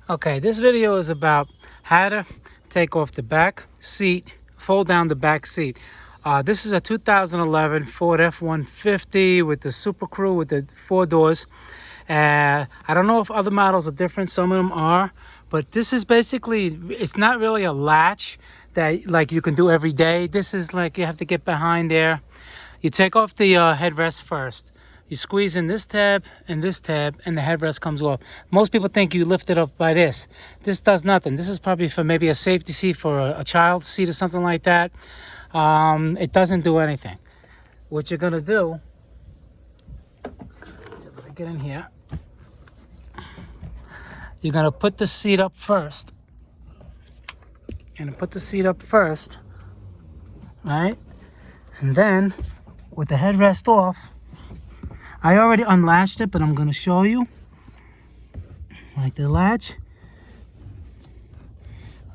Okay, this video is about how to take off the back seat, fold down the back seat. This is a 2011 Ford F-150 with the SuperCrew with the 4 doors. I don't know if other models are different, some of them are, but this is basically, it's not really a latch that like you can do every day. This is like you have to get behind there. You take off the headrest first. You squeeze in this tab, and the headrest comes off. Most people think you lift it up by this. This does nothing. This is probably for maybe a safety seat for a child's seat or something like that. It doesn't do anything. What you're gonna do, get in here. You're gonna put the seat up first. Right? And then, with the headrest off, I already unlatched it, but I'm going to show you. Like the latch.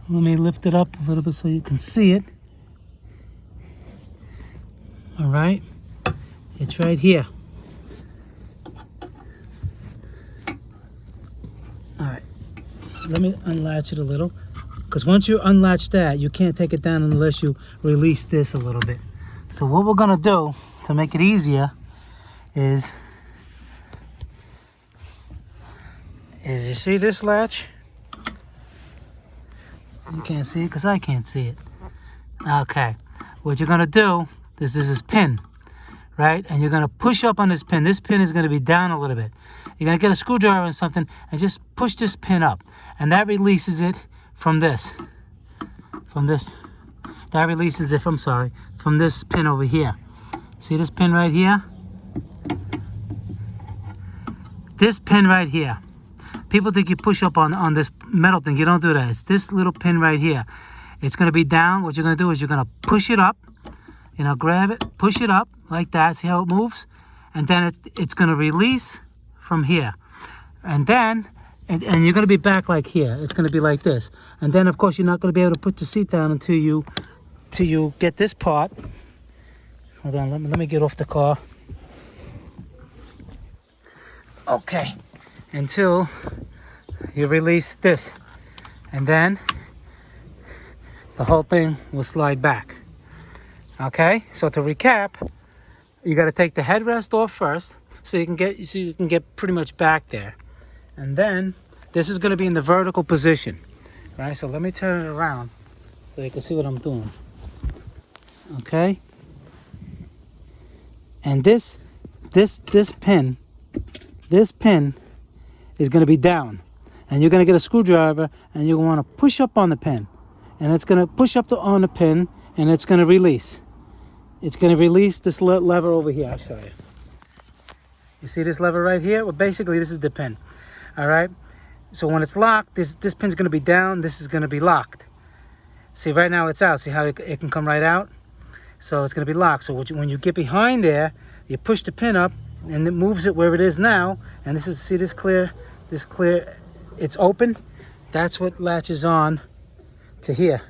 Let me lift it up a little bit so you can see it. All right. It's right here. All right. Let me unlatch it a little. Because once you unlatch that, you can't take it down unless you release this a little bit. So what we're going to do to make it easier is you see this latch? You can't see it because I can't see it. Okay, what you're gonna do, this is this pin, right? And you're gonna push up on this pin. This pin is gonna be down a little bit. You're gonna get a screwdriver or something and just push this pin up. And that releases it from this. That releases it, from this pin over here. See this pin right here? This pin right here. People think you push up on this metal thing. You don't do that. It's this little pin right here. It's going to be down. What you're going to do is you're going to push it up. You know, grab it, push it up like that. See how it moves? And then it's going to release from here. And then, and you're going to be back like here. It's going to be like this. And then, of course, you're not going to be able to put the seat down until you get this part. Hold on. Let me get off the car. Okay, until you release this, and then the whole thing will slide back. Okay, so to recap, you got to take the headrest off first, so you can get pretty much back there, and then this is going to be in the vertical position. All right, so let me turn it around so you can see what I'm doing. Okay, and this pin. This pin is going to be down, and you're going to get a screwdriver, and you want to push up on the pin, and it's going to push up on the pin, and it's going to release. It's going to release this lever over here. I'll show you. You see this lever right here? Well, basically, this is the pin. All right. So when it's locked, this pin's going to be down. This is going to be locked. See, right now it's out. See how it can come right out? So it's going to be locked. So when you get behind there, you push the pin up, and it moves it where it is now. And this is, see this clear, it's open. That's what latches on to here.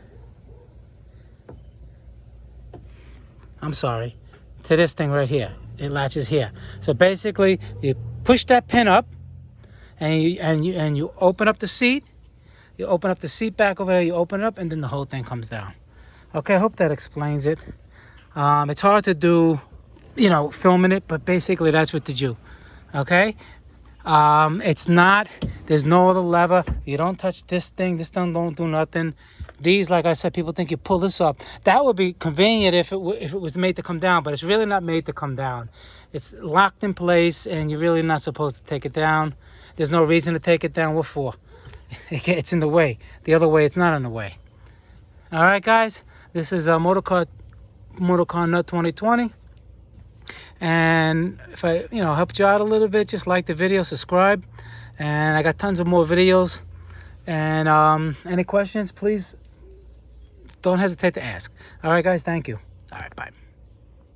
I'm sorry, to this thing right here. It latches here. So basically, you push that pin up, and you open up the seat. You open up the seat back over there. You open it up, and then the whole thing comes down. Okay, I hope that explains it. It's hard to do, you know, filming it, but basically that's what to do. Okay, it's not, there's no other lever. You don't touch this thing. This thing don't do nothing. These, like I said, people think you pull this up. That would be convenient if it was made to come down, but it's really not made to come down. It's locked in place, and you're really not supposed to take it down. There's no reason to take it down. What for? It's in the way. The other way, it's not in the way. All right, guys, this is a Motorcarnut 2020. And if I, helped you out a little bit, just like the video, subscribe. And I got tons of more videos. And any questions, please don't hesitate to ask. All right, guys, thank you. All right, bye.